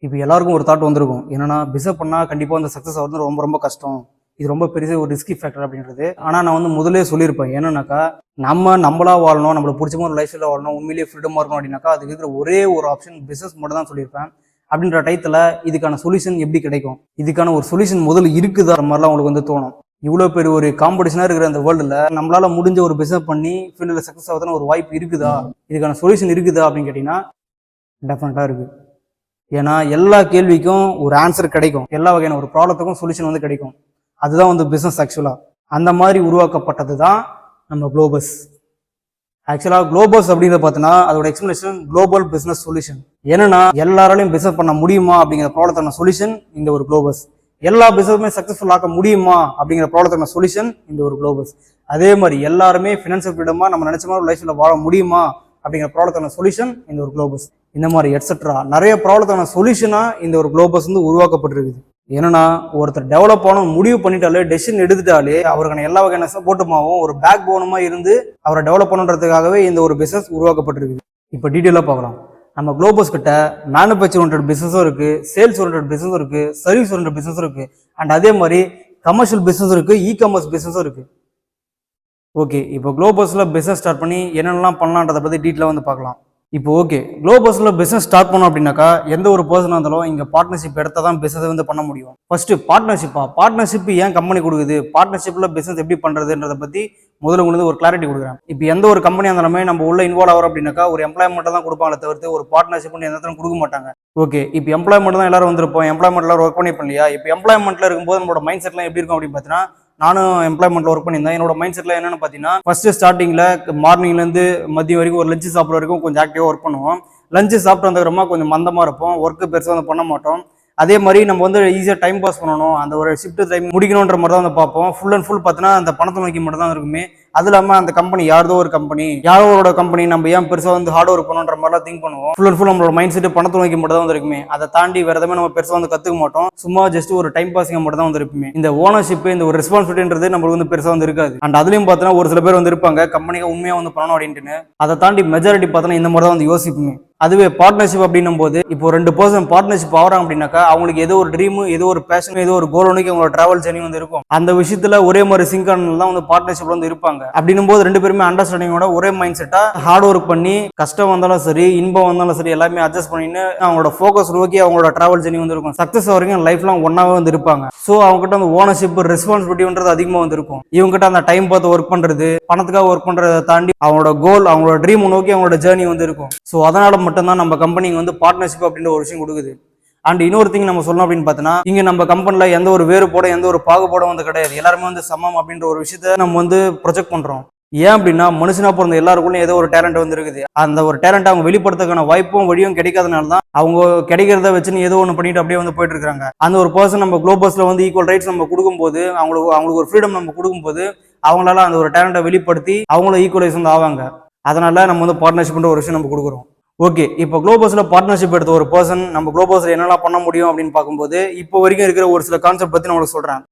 இப்போ எல்லாருக்கும் ஒரு தாட் வந்திருக்கும். என்னன்னா பிசினஸ் பண்ணா கண்டிப்பா அந்த சக்சஸ் ஆகுறது ரொம்ப ரொம்ப கஷ்டம். இது ரொம்ப பெரிய ஒரு ரிஸ்கி ஃபேக்டர் அப்படின்றது. ஆனா நான் வந்து முதல்லயே சொல்லியிருப்பேன். என்னன்னாக்கா நம்மளா வாழணும், நம்மளுக்கு பிடிச்ச மாதிரி லைஃப் ஸ்டைல வாழணும், உண்மையிலேயே ஃப்ரீடமா இருக்கணும் அப்படின்னாக்கா அதுக்கு இருக்கிற ஒரே ஒரு ஆப்ஷன் பிசினஸ் மட்டும் தான் சொல்லியிருப்பேன். அப்படின்ற டயத்துல இதுக்கான சொல்யூஷன் எப்படி கிடைக்கும், இதுக்கான ஒரு சொல்யூஷன் முதல்ல இருக்குதா மாதிரிலாம் உங்களுக்கு வந்து தோணும். இவ்வளோ பெரிய ஒரு காம்படிஷனாக இருக்கிற அந்த வேர்ல்டில் நம்மளால முடிஞ்ச ஒரு பிசினஸ் பண்ணி ஃபீல்டில் சக்ஸஸ் ஆகுதுன்னு ஒரு வாய்ப்பு இருக்குதா, இதுக்கான சொல்யூஷன் இருக்குதா அப்படின்னு கேட்டிங்கன்னா டெஃபினட்டாக இருக்குது. ஏன்னா எல்லா கேள்விக்கும் ஒரு ஆன்சர் கிடைக்கும், எல்லா வகையான ஒரு ப்ராப்ளத்துக்கும் சொல்யூஷன் வந்து கிடைக்கும். அதுதான் வந்து பிஸ்னஸ். ஆக்சுவலாக அந்த மாதிரி உருவாக்கப்பட்டது தான் நம்ம குளோபஸ். ஆக்சுவலாக குளோபஸ் அப்படிங்கிறத பார்த்தோன்னா அதோட எக்ஸ்பிளேஷன் குளோபல் பிஸ்னஸ் சொல்யூஷன். என்னன்னா எல்லாராலையும் பிஸ்னஸ் பண்ண முடியுமா அப்படிங்கிற ப்ராப்ளத்தான சொல்யூஷன் இந்த ஒரு குளோபஸ். எல்லா பிசினஸுமே சக்சஸ்ஃபுல் ஆக்க முடியுமா அப்படிங்கிற ப்ராப்ளத்தான சொல்யூஷன் இந்த ஒரு குளோபஸ். அதே மாதிரி எல்லாருமே ஃபினான்ஷியல் ஃப்ரீடமா நம்ம நினைச்ச மாதிரி லைஃப்ல வாழ முடியுமா அப்படிங்கிற ப்ராப்ளத்தான சொல்யூஷன் இந்த ஒரு குளோபஸ். இந்த மாதிரி எட்ஸெட்ரா நிறைய ப்ராப்ளத்தான சொல்யூஷனா இந்த ஒரு குளோபஸ் வந்து உருவாக்கப்பட்டிருக்குது. ஏன்னா ஒருத்தர் டெவலப் ஆன முடிவு பண்ணிட்டாலே, டெசிஷன் எடுத்துட்டாலே அவருக்கான எல்லா வகையான சப்போர்ட்டுமாவும் ஒரு பேக் போனுமா இருந்து அவரை டெவலப் பண்ணுறதுக்காகவே இந்த ஒரு பிசினஸ் உருவாக்கப்பட்டிருக்குது. இப்போ டீட்டெயிலாக பார்க்கலாம். நம்ம குளோபஸ் கிட்ட மேனுஃபேக்சர் ஓரியன்டட் பிசினஸும் இருக்கு, சேல்ஸ் ஓரியன்டட் பிசினஸும் இருக்கு, சர்வீஸ் ஓரியன்டட் பிசினஸும் இருக்கு, அண்ட் அதே மாதிரி கமர்ஷியல் பிசினஸ் இருக்கு, இ காமர்ஸ் பிசினஸும் இருக்கு. ஓகே, இப்போ குளோபஸ்ல பிசினஸ் ஸ்டார்ட் பண்ணி என்னென்னலாம் பண்ணலான்றதை பத்தி டீட்டெயிலாக வந்து பார்க்கலாம். இப்போ ஓகே, குளோபஸ்ல பிசினஸ் ஸ்டார்ட் பண்ணோம் அப்படின்னாக்கா எந்த ஒரு பர்சனாக இருந்தாலும் இங்கே பார்ட்னர்ஷிப் எடுத்தா தான் பிசினஸ் வந்து பண்ண முடியும். ஃபர்ஸ்ட் பார்ட்னர்ஷிப் ஏன் கம்பெனி கொடுக்குது, பார்ட்னர்ஷிப்ல பிசினஸ் எப்படி பண்றதுன்றதை பத்தி முதல்ல உங்களுக்கு ஒரு கிளாரிட்டி கொடுக்குறேன். இப்போ எந்த ஒரு கம்பெனியாக இருந்தாலுமே நம்ம உள்ள இன்வால்வ் ஆகிறோம் அப்படின்னாக்கா ஒரு எம்ப்ளாய்மெண்ட் தான் கொடுப்பாங்களே தவிர்த்து ஒரு பார்ட்னர்ஷிப் எந்த இடத்துல கொடுக்க மாட்டாங்க. ஓகே, இப்போ எம்ப்ளாய்மெண்ட் தான் எல்லாரும் வந்திருப்போம், எம்ப்ளாய்மெண்ட்ல ஒர்க் பண்ணி இல்லையா. இப்போ எம்ப்ளாய்மெண்ட்ல இருக்கும்போது நம்மளோட மைண்ட் செட்லாம் எப்படி இருக்கும் அப்படின்னு பார்த்தீங்கன்னா, நானும் எம்ப்ளாய்மெண்ட்ல ஒர்க் பண்ணியிருந்தேன். என்னோட மைண்ட் செட்ல என்னன்னு பார்த்தீங்கன்னா, ஃபர்ஸ்ட் ஸ்டார்டிங்ல மார்னிங்லேருந்து மதியம் வரைக்கும் ஒரு லஞ்சு சாப்பிட்ற வரைக்கும் கொஞ்சம் ஆக்டிவாக ஒர்க் பண்ணுவோம். லஞ்சு சாப்பிட்டு வந்ததுக்கப்புறமா கொஞ்சம் மந்தமாக இருப்போம், ஒர்க்கு பெருசாக வந்து பண்ண மாட்டோம். அதே மாதிரி நம்ம வந்து ஈஸியாக டைம் பாஸ் பண்ணணும், அந்த ஒரு ஷிஃப்ட் டைம் முடிக்கணுன்ற மாதிரி தான் வந்து பார்ப்போம். ஃபுல் அண்ட் ஃபுல் பார்த்தீங்கன்னா அந்த பணத்தை நோக்கி மட்டும் தான் இருக்குமே. அது இல்லாமல் அந்த கம்பெனி யாரோ ஒரு கம்பெனி, யாரோட கம்பெனி, நம்ம ஏன் பெருசாக வந்து ஹார்ட் ஒர்க் பண்ணுன்ற மாதிரிலாம் திங்க் பண்ணுவோம். ஃபுல் அண்ட் ஃபுல் நம்மளோட மைண்ட் செட் பணத்தை நோக்கி மட்டும் தான் வந்து இருக்குமே. அதை தாண்டி வேற எதுவுமே நம்ம பெருசாக வந்து கற்றுக்க மாட்டோம். சும்மா ஜஸ்ட் ஒரு டைம் பாசிங் மட்டும் தான் வந்து இருப்போமே. இந்த ஓனர்ஷிப், இந்த ஒரு ரெஸ்பான்சிபிலிட்டின்றது நம்மளுக்கு வந்து பெருசாக வந்து இருக்காது. அண்ட் அதுலயும் பார்த்தோன்னா ஒரு சில பேர் வந்து இருப்பாங்க கம்பெனிக்கு உண்மையாக வந்து பண்ணணும் அப்படின்ட்டு. அதை தாண்டி மெஜாரிட்டி பார்த்தோன்னா இந்த மாதிரி தான் வந்து யோசிப்போமே. அதுவே பார்ட்னர்ஷிப் அப்படின்னும் போது இப்போ 2 பர்சன் பார்ட்னர்ஷிப் ஆகிறாங்க அப்படின்னாக்கா அவங்களுக்கு ஏதோ ஒரு ட்ரீம், ஏதோ ஒரு பேஷன், ஏதோ ஒரு கோல் ஒன்றுக்கு அவங்களோட டிராவல் ஜர்னி வந்து இருக்கும். அந்த விஷயத்துல ஒரே மாதிரி சிங்கான தான் வந்து பார்ட்னர்ஷிப்ல வந்து இருப்பாங்க. அப்படின்னும் போது 2 பேருமே அண்டர்ஸ்டாண்டிங்கோட ஒரே மைண்ட் செட்டா ஹார்ட் ஒர்க் பண்ணி கஷ்டம் வந்தாலும் சரி, இன்பம் வந்தாலும் சரி, எல்லாமே அட்ஜஸ்ட் பண்ணின்னு அவங்களோட ஃபோக்கஸ் நோக்கி அவங்களோட டிராவல் ஜர்னி வந்து இருக்கும். சக்சஸ் வரைக்கும் லைஃப் லாங் ஒன்னாவே வந்து இருப்பாங்க. ஸோ அவங்க கிட்ட அந்த ஓனர்ஷிப், ரெஸ்பான்சிபிலிட்டின்றது அதிகமாக வந்து இருக்கும். இவங்க கிட்ட அந்த டைம் பார்த்து ஒர்க் பண்றது, பணத்துக்காக ஒர்க் பண்றதை தாண்டி அவங்களோட கோல், அவங்களோட ட்ரீம் நோக்கி அவங்களோட ஜேர்னி வந்து இருக்கும். ஸோ அதனால மட்டும்தான் நம்ம கம்பெனி வந்து பார்ட்னர்ஷிப் அப்படின்ற ஒரு விஷயம் கொடுக்குது. அண்ட் இன்னொரு திங் நம்ம சொல்லணும் அப்படின்னு பார்த்தோன்னா, இங்க நம்ம கம்பெனில எந்த ஒரு வேறுபாடு, எந்த ஒரு பாகுபாடும் வந்து கிடையாது. எல்லாருமே வந்து சமம் அப்படின்ற ஒரு விஷயத்த நம்ம வந்து ப்ரொஜெக்ட் பண்றோம். ஏன் அப்படின்னா மனுஷனா பிறந்த எல்லாருக்குள்ளும் ஏதோ ஒரு டேலண்ட் வந்து இருக்குது. அந்த ஒரு டேலண்ட் அவங்க வெளிப்படுத்துறதுக்கான வாய்ப்பும் வழியும் கிடைக்காதனால தான் அவங்க கிடைக்கிறத வச்சுன்னு ஏதோ ஒன்று பண்ணிட்டு அப்படியே வந்து போயிட்டு இருக்காங்க. அந்த ஒரு பர்சன் நம்ம குளோபஸ்ல வந்து ஈக்குவல் ரைட்ஸ் நம்ம கொடுக்கும்போது, அவங்களுக்கு ஒரு ஃப்ரீடம் நம்ம கொடுக்கும்போது அவங்களால அந்த ஒரு டேலண்ட்டை வெளிப்படுத்தி அவங்களும் ஈக்குவலைஸ் வந்து ஆவாங்க. அதனால நம்ம வந்து பார்ட்னர்ஷிப்ன்ற ஒரு விஷயம் நம்ம கொடுக்குறோம். ஓகே, இப்போ குளோபஸ்ல பார்ட்னர்ஷிப் எடுத்த ஒரு பர்சன் நம்ம குளோபஸ்ல என்னெல்லாம் பண்ண முடியும் அப்படின்னு பார்க்கும்போது இப்போ வரைக்கும் இருக்கிற ஒரு சில கான்செப்ட் பத்தி நான் உங்களுக்கு சொல்றேன்.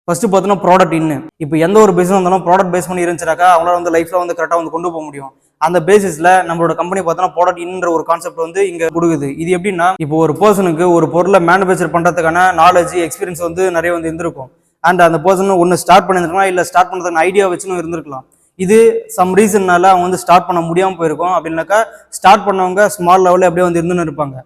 ஃபர்ஸ்ட் பார்த்தீங்கன்னா ப்ராடக்ட் இன்னு. இப்போ எந்த ஒரு பிசினஸ் இருந்தாலும் ப்ராடக்ட் பேஸ் பண்ணி இருந்துச்சுனாக்கா அவங்களால வந்து லைஃப்ல வந்து கரெக்டாக வந்து கொண்டு போக முடியும். அந்த பேசிஸ்ல நம்மளோட கம்பெனி பார்த்தோன்னா ப்ராடக்ட் இன்னுன்ற ஒரு கான்செப்ட் வந்து இங்க கொடுக்குது. இது எப்படின்னா, இப்போ ஒரு பர்சனுக்கு ஒரு பொருளை மேனுஃபேக்சர் பண்றதுக்கான நாலேஜ், எக்ஸ்பீரியன்ஸ் வந்து நிறைய வந்து இருந்திருக்கும். அண்ட் அந்த பர்சன் ஒன்று ஸ்டார்ட் பண்ணியிருக்கலாம், இல்லை ஸ்டார்ட் பண்ணுறதுக்கான ஐடியா வச்சுன்னு இருந்திருக்கலாம். இது சம் ரீசன்னால அவங்க வந்து ஸ்டார்ட் பண்ண முடியாமல் போயிருக்கும். அப்படின்னாக்கா ஸ்டார்ட் பண்ணவங்க ஸ்மால் லெவலில் அப்படியே வந்து இருந்துன்னு இருப்பாங்க.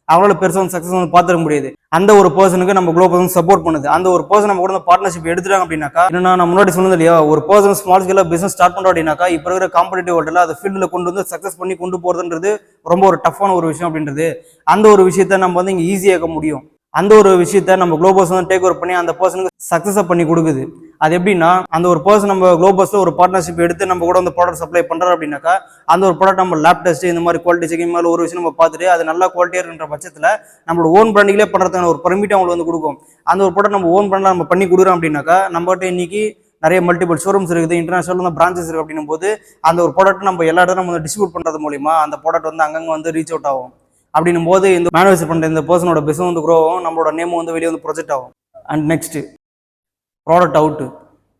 அவங்களால பெருசாக வந்து சக்ஸஸ் வந்து பார்த்துட முடியாது. அந்த ஒரு பர்சனுக்கு நம்ம குளோபஸ் வந்து சப்போர்ட் பண்ணுது. அந்த ஒரு பர்சன் நம்ம கூட பார்ட்னர்ஷிப் எடுத்துட்டாங்க அப்படின்னாக்கா, என்னன்னா நான் முன்னாடி சொன்னது இல்லையா, ஒரு பர்சன் ஸ்மால் ஸ்கேல பிசினஸ் ஸ்டார்ட் பண்ணுறோம் அப்படின்னாக்கா இப்போ இருக்கிற காம்படிட்டிவ் வேர்ல்டில் அதை ஃபீல்டில் கொண்டு வந்து சக்ஸஸ் பண்ணி கொண்டு போகிறதுன்றது ரொம்ப ஒரு டஃப்பான ஒரு விஷயம் அப்படின்றது. அந்த ஒரு விஷயத்த நம்ம வந்து இங்கே ஈஸியாக்க முடியும். அந்த ஒரு விஷயத்த நம்ம குளோபஸ் வந்து டேக் ஓவர் பண்ணி அந்த பர்சனுக்கு சக்ஸஸ் பண்ணி கொடுக்குது. அது எப்படின்னா, அந்த ஒரு பர்சன் நம்ம குளோபஸ்ல ஒரு பார்ட்னர்ஷிப் எடுத்து நம்ம கூட வந்து ப்ராடக்ட் சப்ளை பண்றோம் அப்படின்னாக்கா அந்த ஒரு ப்ராடக்ட் நம்ம லேப் டெஸ்ட் இந்த மாதிரி குவாலிட்டி செக்கிங் மேலே ஒரு விஷயம் நம்ம பார்த்துட்டு அது நல்லா குவாலிட்டியா இருக்கிற பட்சத்தில் நம்மளோட ஓன் பிராண்டிங்லேயே பண்றதுக்கான ஒரு பெர்மிட் அவங்களுக்கு வந்து கொடுக்கும். அந்த ஒரு ப்ராடக்ட் நம்ம ஓன் பிராண்ட்ல நம்ம பண்ணி கொடுக்குறோம் அப்படின்னாக்கா நம்மகிட்ட இன்னைக்கு நிறைய மல்டிபிள் ஷோரூம்ஸ் இருக்குது, இன்டர்நேஷனல் பிரான்ச்சஸ் இருக்குது. அப்படின்னும் போது அந்த ஒரு ப்ராடக்ட் நம்ம எல்லா இடத்துல நம்ம டிஸ்ட்ரிபியூட் பண்றது மூலியமா அந்த ப்ராடக்ட் வந்து அங்கங்க வந்து ரீச் அவுட் ஆகும். அப்படின்னும் போது இந்த மேனுஃபேக்சர் பண்ணுற இந்த பர்சனோட பிசினஸ் வந்து க்ரோ ஆகும், நம்மளோட நேம் வந்து வெளியே வந்து ப்ரொஜெக்ட் ஆகும். And next product out.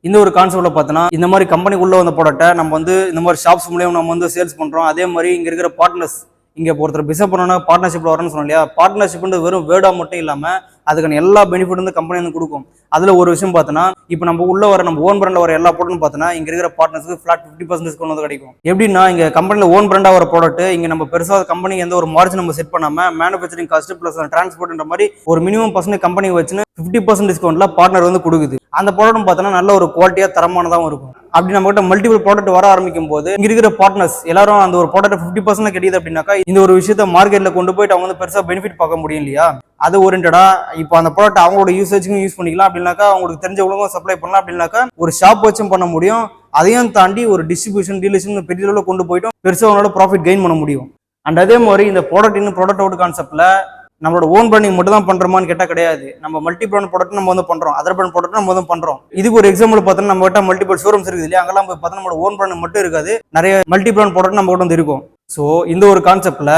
இந்த ஒரு கான்செப்ட்ல பார்த்தோன்னா, இந்த மாதிரி கம்பெனிக்குள்ள வந்த ப்ராடக்ட்டை நம்ம வந்து இந்த மாதிரி ஷாப்ஸ் மூலியம் நம்ம வந்து சேல்ஸ் பண்றோம். அதே மாதிரி இங்க இருக்கிற பார்ட்னர்ஸ், இங்கே ஒருத்தர் பிசினஸ் பண்ணோன்னா பார்ட்னர்ஷிப்பில் வரணும்னு சொன்னோம் இல்லையா, பார்ட்னர்ஷிப்ன்றது வெறும் வேர்டாக மட்டும் இல்லாமல் அதுக்கான எல்லா பெனிஃபிட் வந்து கம்பெனி வந்து கொடுக்கும். அதில் ஒரு விஷயம் பார்த்தோன்னா, இப்போ நம்ம உள்ள வர நம்ம ஓன் பிராண்டில் வர எல்லா ப்ராடக்ட்டும் பார்த்தோன்னா இங்கே இருக்கிற பார்ட்னர்ஸ்க்கு ஃபிளாட் 50% டிஸ்கவுண்ட் வந்து கிடைக்கும். எப்படின்னா இங்கே கம்பெனியில் ஓன் பிராண்டாக வர ப்ராடக்ட் இங்கே நம்ம பெருசாக கம்பெனிக்கு எந்த ஒரு மார்ஜின் நம்ம செட் பண்ணாமல் மேனுஃபேக்சரிங் காஸ்ட் ப்ளஸ் டிரான்ஸ்போர்ட்ன்ற மாதிரி ஒரு மினிமம் பர்சன்ட் கம்பெனி வச்சுன்னு 50% டிஸ்கவுண்ட்ல பார்ட்னர் வந்து கொடுக்குது. அந்த ப்ராடக்ட் பார்த்தோன்னா நல்ல ஒரு குவாலிட்டியாக தரமானதாகவும் இருக்கும். அப்படி நம்ம கிட்ட மல்டிபிள் ப்ராடக்ட் வர ஆரம்பிக்கும் போது இங்க இருக்கிற பார்ட்னர்ஸ் எல்லாரும் அந்த ஒரு ப்ராடக்ட் 50% கிடைக்குது அப்படின்னாக்கா இந்த ஒரு விஷயத்த மார்க்கெட்ல கொண்டு போயிட்டு அவங்க வந்து பெருசா பெனிஃபிட் பார்க்க முடியும் இல்லையா. அது ஓரியன்டா இப்போ அந்த ப்ராடக்ட் அவங்களோட யூசேஜுக்கும் யூஸ் பண்ணிக்கலாம். அப்படின்னாக்கா அவங்களுக்கு தெரிஞ்சவங்களுக்கும் சப்ளை பண்ணலாம். அப்படின்னாக்கா ஒரு ஷாப் வச்சும் பண்ண முடியும். அதையும் தாண்டி ஒரு டிஸ்ட்ரிபியூஷன் டீலர்ஷிப் பெரிய அளவில் கொண்டு போயிட்டோம் பெருசாக அவங்களோட ப்ராஃபிட் கெயின் பண்ண முடியும். அண்ட் அதே மாதிரி இந்த ப்ராடக்ட் இன்னும் ப்ராடக்ட் அவுட் கான்செப்ட்ல நம்மளோட ஓன் பிராண்டிங் மட்டும் தான் பண்றோமான்னு கேட்டா கிடையாது. நம்ம மல்டி பிராண்ட் ப்ராடக்ட் நம்ம வந்து பண்றோம், அதர் பிராண்ட் ப்ராடக்ட் நம்ம வந்து பண்றோம். இதுக்கு ஒரு எக்ஸாம்பிள் பார்த்தோம்னா நம்ம கிட்ட மல்டிபிள் ஷோரூம்ஸ் இருக்குது இல்லையா, அங்கெல்லாம் போய் பார்த்தா நம்மளோட ஓன் பிராண்ட் மட்டும் இருக்காது, நிறைய மல்டி பிராண்ட் ப்ராடக்ட் நம்ம கிட்ட வந்து இருக்கும். ஸோ இந்த ஒரு கான்செப்ட்ல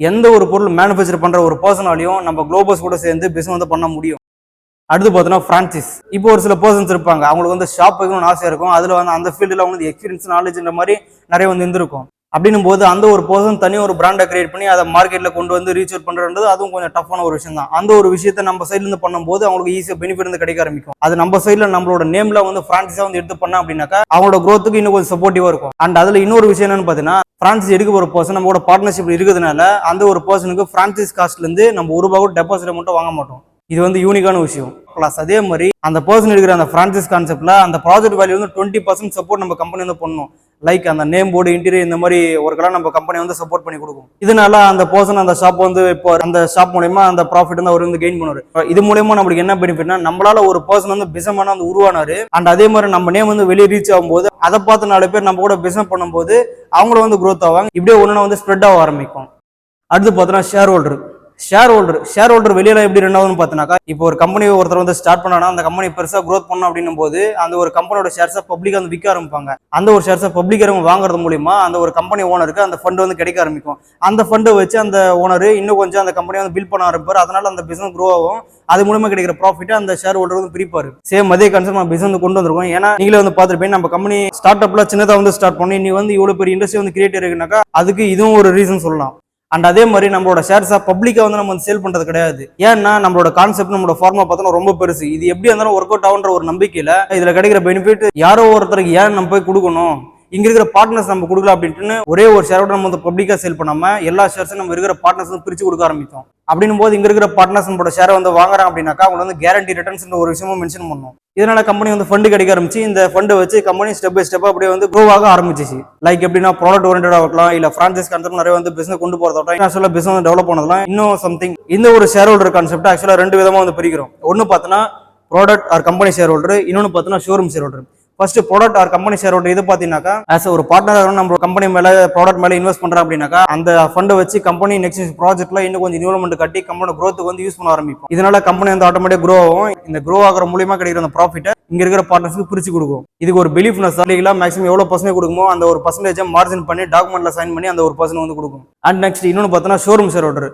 எந்த ஒரு பொருள் மேனுஃபேக்சர் பண்ற ஒரு பர்சனாலையும் நம்ம குளோபஸ் கூட சேர்ந்து பிசினஸ் வந்து பண்ண முடியும். அடுத்து பார்த்தோன்னா பிரான்சைஸ். இப்போ ஒரு சில பர்சன்ஸ் இருப்பாங்க, அவங்களுக்கு வந்து ஷாப் வைக்கணும்னு ஆசையா இருக்கும். அதுல வந்து அந்த ஃபீல்டில் அவங்களுக்கு எக்ஸ்பீரியன்ஸ் நாலேஜ்ன்ற மாதிரி நிறைய வந்து இருந்திருக்கும். அப்படின்னும் போது அந்த ஒரு பர்சன் தனி ஒரு பிராண்டை கிரியேட் பண்ணி அதை மார்க்கெட்ல கொண்டு வந்து ரீச் அவுட் பண்றது அதுவும் கொஞ்சம் டஃப்பான ஒரு விஷயம் தான். அந்த ஒரு விஷயத்தை நம்ம சைட்ல இருந்து பண்ணும்போது அவங்களுக்கு ஈஸியா பெனிஃபிட் வந்து கிடைக்க ஆரம்பிக்கும். அது நம்ம சைட்ல நம்மளோட நேம்ல வந்து பிரான்சைஸா வந்து எடுத்து பண்ணா அப்படின்னாக்கா அவங்களோட growthக்கு இன்னும் கொஞ்சம் சப்போர்ட்டிவா இருக்கும். அண்ட் அதுல இன்னொரு விஷயம் என்னன்னு பாத்தீங்கன்னா, பிரான்சைஸ் எடுக்க ஒரு பர்சன் நம்மளோட பார்ட்னர்ஷிப் இருக்கிறதுனால அந்த ஒரு பர்சனுக்கு பிரான்சைஸ் காஸ்ட்ல இருந்து நம்ம ₹1 கூட டெபாசிட் மட்டும் வாங்க மாட்டோம். இது வந்து யூனிக்கான விஷயம். பிளஸ் அதே மாதிரி அந்த பர்சன் எடுக்கிற அந்த பிரான்சைஸ் கான்செப்ட்ல அந்த ப்ராஜெக்ட் வேல்யூ வந்து 20% சப்போர்ட் நம்ம கம்பெனி வந்து பண்ணணும். லைக் அந்த நேம் போர்டு, இன்டீரியர், இந்த மாதிரி ஒர்க்கெல்லாம் நம்ம கம்பெனி வந்து சப்போர்ட் பண்ணி கொடுக்கும். இதனால அந்த பர்சன் அந்த ஷாப் வந்து இப்போ அந்த ஷாப் மூலமா அந்த ப்ராஃபிட் வந்து அவர் வந்து கெயின் பண்ணுவார். இது மூலமா நம்மளுக்கு என்ன பெனிஃபிட்னா, நம்மளால ஒரு பர்சன் வந்து பிசினஸ் வந்து உருவானாரு. அண்ட் அதே மாதிரி நம்ம நேம் வந்து வெளியே ரீச் ஆகும்போது அதை பார்த்து 4 பேர் நம்ம கூட பிசினஸ் பண்ணும்போது அவங்களும் வந்து growth ஆவாங்க. இப்படியே ஒன்று வந்து ஸ்ப்ரெட் ஆக ஆரம்பிக்கும். அடுத்து பார்த்தோன்னா ஷேர் ஹோல்டர் வெளியில எப்படி ரெண்டாவதுன்னு பார்த்தோன்னாக்கா, இப்போ ஒரு கம்பெனி ஒருத்தர் வந்து ஸ்டார்ட் பண்ணானா அந்த கம்பெனி பெருசா growth பண்ணணும் அப்படின்னும் போது அந்த ஒரு கம்பெனியோட ஷேர்ஸை பப்ளிக் வந்து விற்க ஆரம்பிப்பாங்க. அந்த ஒரு ஷேர்ஸை பப்ளிக் வாங்குறது மூலியமா அந்த ஒரு கம்பெனி ஓனருக்கு அந்த ஃபண்ட் வந்து கிடைக்க ஆரம்பிக்கும். அந்த ஃபண்டை வச்சு அந்த ஓனர் இன்னும் கொஞ்சம் அந்த கம்பெனி வந்து பில்ட் பண்ண ஆரம்பிப்பார். அதனால அந்த பிசினஸ் க்ரோ ஆகும். அது மூலமா கிடைக்கிற ப்ராஃபிட் அந்த ஷேர் ஹோல்டர் வந்து பிரிப்பாரு. சேம் அதே கான்செப்ட் நம்ம பிசினஸ் கொண்டு வந்திருக்கோம். ஏன்னா நீங்களே வந்து பார்த்துருப்பேன், நம்ம கம்பெனி ஸ்டார்ட் அப்ல சின்னதா வந்து ஸ்டார்ட் பண்ணி நீ வந்து இவ்வளவு பெரிய இண்டஸ்ட்ரி வந்து கிரியேட் இருக்குனாக்கா அதுக்கு இதுவும் ஒரு ரீசன் சொல்லலாம். அண்ட் அதே மாதிரி நம்மளோட ஷேர்ஸா பப்ளிக்கா வந்து நம்ம சேல் பண்றது கிடையாது. ஏன்னா நம்மளோட கான்செப்ட் நம்மளோட ஃபார்மா பார்த்தோம்னா ரொம்ப பெருசு. இது எப்படி இருந்தாலும் ஒர்க் அவுட் ஆகுன்ற ஒரு நம்பிக்கையில இதுல கிடைக்கிற பெனிஃபிட் யாரோ ஒருத்தருக்கு ஏன் நம்ம போய் கொடுக்கணும், இங்க இருக்கிற பார்ட்னர்ஸ் நம்ம கொடுக்கலாம் அப்படின்ட்டு ஒரே ஒரு ஷேரோட நம்ம வந்து பப்ளிக்கா சேல் பண்ணாம எல்லா ஷேர்ஸும் நம்ம இருக்கிற பார்ட்னர்ஸ் வந்து பிரிச்சு கொடுக்க ஆரம்பித்தோம். அப்படின்னும் போது இங்க இருக்கிற பார்ட்னர்ஸ் நம்மளோட ஷேரை வந்து வாங்குறாங்க அப்படின்னாக்கா அவங்க வந்து கேரண்டி ரிட்டர்ன்ஸ் ஒரு விஷயமும் மென்ஷன் பண்ணும். இதனால கம்பெனி வந்து ஃபண்டு கிடைக்க ஆரம்பிச்சு. இந்த ஃபண்டை வச்சு கம்பெனி ஸ்டெப் பை ஸ்டெப்பா அப்படியே வந்து க்ரோ ஆக ஆரம்பிச்சிச்சு. லைக் எப்படின்னா ப்ராடக்ட் ஓரியன்டா இருக்கலாம், இல்ல பிரான்சைஸ் கான்செப்ட் நிறைய வந்து பிசினஸ் கொண்டு போறதாகட்டும், ஆக்சுவலா பிசினஸ் டெவலப் பண்ணதெல்லாம் இன்னும் சம்திங். இந்த ஒரு ஷேர் ஹோல்டர் கான்செப்ட் ஆக்சுவலா 2 விதமா வந்து பிரிக்கிறோம். ஒன்னு பார்த்தோன்னா product or company share holder, இன்னொன்னு பார்த்தோன்னா showroom share holder. First product or company share holder இது பார்த்தீங்கன்னாக்கா ஆஸ் ஒரு பார்ட்னர் நம்ம கம்பெனி மேல ப்ராடக்ட் மேல இன்வெஸ்ட் பண்றோம் அப்படின்னாக்கா அந்த ஃபண்டை வச்சு கம்பெனி நெக்ஸ்ட் ப்ராஜெக்ட்ல இன்னும் கொஞ்சம் இன்வெஸ்ட்மெண்ட் கட்டி கம்பெனி growth வந்து யூஸ் பண்ண ஆரம்பிக்கும். இதனால கம்பெனி வந்து ஆட்டோமேட்டிக் க்ரோ ஆகும். இந்த க்ரோ ஆகிற மூலியமா கிடைக்கிற அந்த ப்ராஃபிட்டை இங்க இருக்கிற பார்ட்னர்ஸ்க்கு பிரிச்சு கொடுக்கும். இதுக்கு ஒரு பிலீஃப்னஸ் மேக்ஸிமம் எவ்வளவு பர்சன்டேஜ் கொடுக்குமோ அந்த ஒரு பர்சன்டேஜ் மார்ஜின் பண்ணி டாக்குமெண்ட்ல சைன் பண்ணி அந்த ஒரு பர்சன் வந்து கொடுக்கும். அண்ட் நெக்ஸ்ட் இன்னொன்னு பார்த்தோன்னா ஷோரூம் ஷேர் ஹோல்டர்.